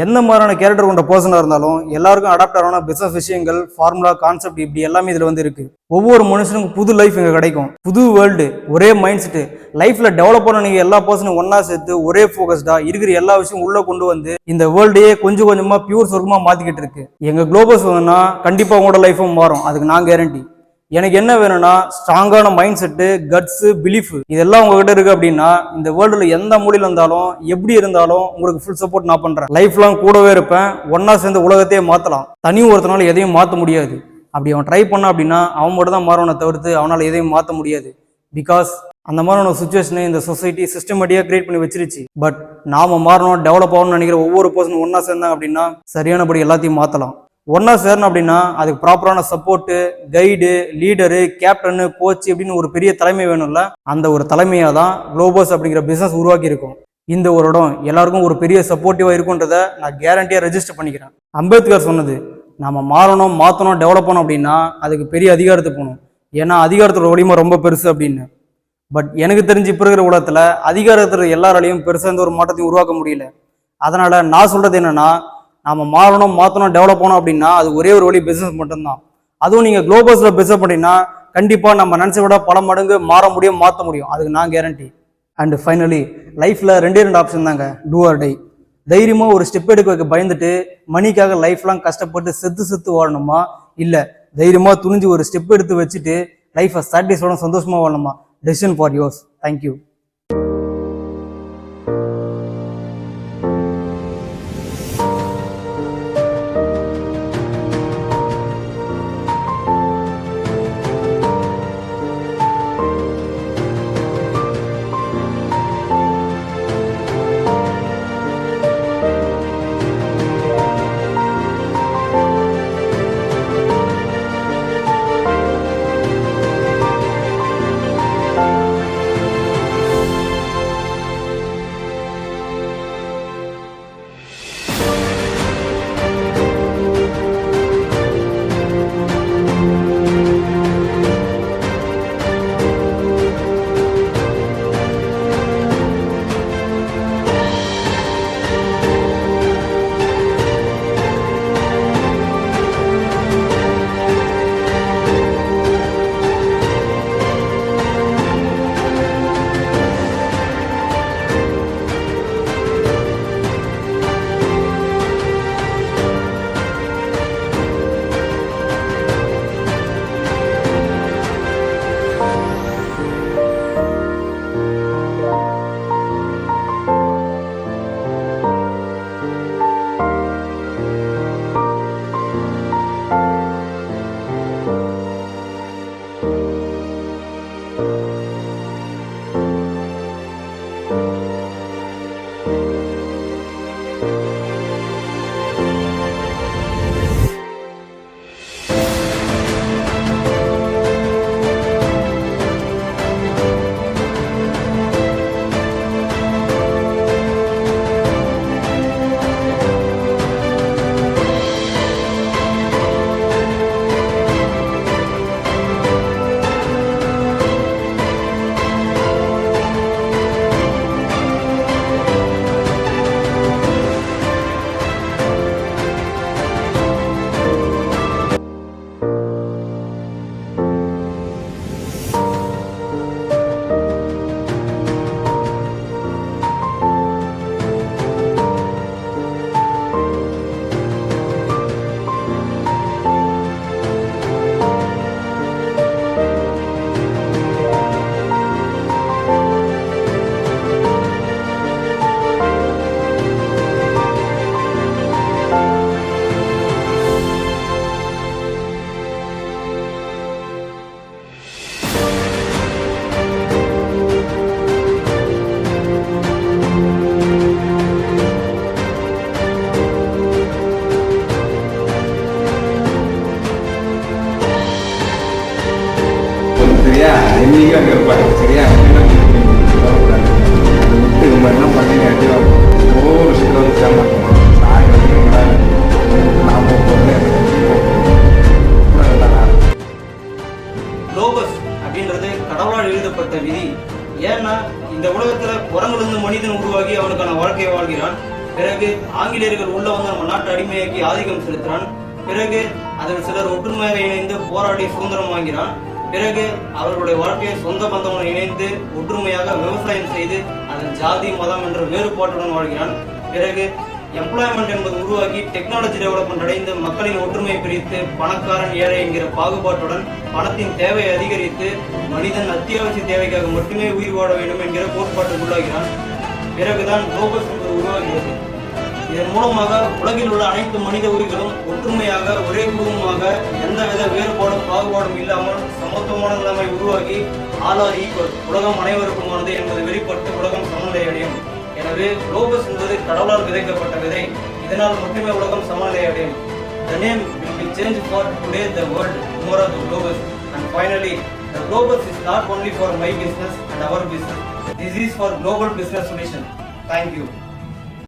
எந்த மாதிரியான கேரக்டர் கொண்ட பர்சனாக இருந்தாலும் எல்லாருக்கும் அடாப்ட் ஆன பிசினஸ் விஷயங்கள், ஃபார்முலா, கான்செப்ட் இப்படி எல்லாமே இதில் வந்து இருக்கு. ஒவ்வொரு மனுஷனுக்கும் புது லைஃப் இங்கே கிடைக்கும். புது வேர்ல்டு, ஒரே மைண்ட் செட்டு. லைஃப்ல டெவலப் பண்ண நீங்க எல்லா பர்சனும் ஒன்னா சேர்த்து ஒரே ஃபோக்கஸ்டா இருக்கிற எல்லா விஷயம் உள்ள கொண்டு வந்து இந்த வேர்ல்டையே கொஞ்சம் கொஞ்சமா பியூர் சொர்க்கமா மாத்திக்கிட்டு இருக்கு. எங்க குளோபஸ் வேணும்னா கண்டிப்பா உங்களோட லைஃபும் மாறும். அதுக்கு நான் கேரண்டி. எனக்கு என்ன வேணும்னா ஸ்ட்ராங்கான மைண்ட் செட்டு, கட்ஸ், பிலீஃப் இதெல்லாம் உங்ககிட்ட இருக்கு அப்படின்னா இந்த வேர்ல்டுல எந்த மூலையில இருந்தாலும் எப்படி இருந்தாலும் உங்களுக்கு ஃபுல் சப்போர்ட் நான் பண்றேன். லைஃப்லாம் கூடவே இருப்பேன். ஒன்னா சேர்ந்து உலகத்தையே மாத்தலாம். தனி ஒருத்தனால எதையும் மாற்ற முடியாது. அப்படி அவன் ட்ரை பண்ணா அப்படின்னா அவன் மட்டும் தான் மாறவனை தவிர்த்து அவனால எதையும் மாற்ற முடியாது. பிகாஸ் அந்த மாதிரியான சுச்சுவேஷனை இந்த சொசைட்டி சிஸ்டமேட்டிக்காக கிரியேட் பண்ணி வச்சிருச்சு. பட் நாம மாறணும், டெவலப் ஆகணும்னு நினைக்கிற ஒவ்வொரு பர்சனும் ஒன்னா சேர்ந்தாங்க அப்படின்னா சரியானபடி எல்லாத்தையும் மாற்றலாம். ஒன்னா சேரணும் அப்படின்னா அதுக்கு ப்ராப்பரான support, guide, leader, captain, coach இப்படின்னு ஒரு பெரிய தலைமை வேணும்ல. அந்த ஒரு தலைமையாக தான் குளோபஸ் அப்படிங்கிற பிஸ்னஸ் உருவாக்கி இருக்கும். இந்த ஒரு இடம் எல்லாருக்கும் ஒரு பெரிய சப்போர்ட்டிவாக இருக்குன்றதை நான் கேரண்டியாக ரெஜிஸ்டர் பண்ணிக்கிறேன். அம்பேத்கர் சொன்னது, நம்ம மாறணும், மாற்றணும், டெவலப் பண்ணணும் அப்படின்னா அதுக்கு பெரிய அதிகாரத்துக்கு போகணும். ஏன்னா அதிகாரத்தோட வலிமை ரொம்ப பெருசு அப்படின்னு. பட் எனக்கு தெரிஞ்சு இப்போ இருக்கிற உலகத்தில் அதிகாரத்தில் எல்லாராலையும் பெருசாக எந்த ஒரு மாற்றத்தையும் உருவாக்க முடியல. அதனால நான் சொல்றது என்னன்னா, நாம மாறணும், மாற்றணும், டெவலப் பண்ணணும் அப்படின்னா அது ஒரே ஒரு வழி பிசினஸ் மட்டும்தான். அதுவும் நீங்க குளோபஸ்ல பிசினஸ் பண்ணீங்கன்னா கண்டிப்பா நம்ம நினைச்ச விட பல மடங்கு மாற முடியும், மாற்ற முடியும். அதுக்கு நான் கேரண்டி. அண்ட் ஃபைனலி லைஃப்ல ரெண்டு ஆப்ஷன் தாங்க, டூ ஆர் டை. தைரியமா ஒரு ஸ்டெப் எடுக்க வைக்க பயந்துட்டு மணிக்காக லைஃப்லாம் கஷ்டப்பட்டு செத்து செத்து வாழணுமா, இல்ல தைரியமா துணிஞ்சு ஒரு ஸ்டெப் எடுத்து வச்சுட்டு லைஃபை சாட்டிஸ்ஃபைடா சந்தோஷமா வாழணுமா? Decision for yours. தேங்க்யூ. லோகஸ் அப்படின்றது கடவுளால் எழுதப்பட்ட விதி. ஏன்னா இந்த உலகத்துல குரங்கிலிருந்து மனிதன் உருவாகி அவனுக்கான வாழ்க்கையை வாழ்கிறான். பிறகு ஆங்கிலேயர்கள் உள்ள வந்து நம்ம நாட்டை அடிமையாக்கி ஆதிக்கம் செலுத்துறான். பிறகு அதில் சிலர் ஒற்றுமையாக இணைந்து போராடி சுதந்திரம் வாங்கிறான். பிறகு அவர்களுடைய வாழ்க்கையை சொந்த பந்தமுடன் இணைந்து ஒற்றுமையாக விவசாயம் செய்து அதன் ஜாதி மதம் என்ற வேறுபாட்டுடன் வாழ்கிறான். பிறகு எம்ப்ளாய்மெண்ட் என்பது உருவாகி டெக்னாலஜி டெவலப்மெண்ட் அடைந்து மக்களின் ஒற்றுமையை பிரித்து பணக்காரன் ஏழை என்கிற பாகுபாட்டுடன் பணத்தின் தேவையை அதிகரித்து மனிதன் அத்தியாவசிய தேவைக்காக மட்டுமே உயிர் வாழ வேண்டும் என்கிற கோட்பாட்டுக்கு உள்ளாகிறான். பிறகுதான் லோகஸ் என்பது உருவாகிறது. இதன் மூலமாக உலகில் உள்ள அனைத்து மனித உயிர்களும் ஒற்றுமையாக ஒரே குடும்பமாக எந்தவித வேறுபாடும் பாகுபாடும் இல்லாமல் சமத்துவமான நிலைமை உருவாகி ஆல் ஆர் ஈக்குவல், உலகம் அனைவருக்குமானது என்பது வெளிப்பட்டு உலகம் சமநிலை அடையும். எனவே லோகஸ் என்பது கடவுளால் விதைக்கப்பட்ட விதை. இதனால் மட்டுமே உலகம் சமநிலை அடையும். The name will be changed for today the world more of the Globus. And finally, the Globus is not only for my business and our business. This is for global business solution. Thank you.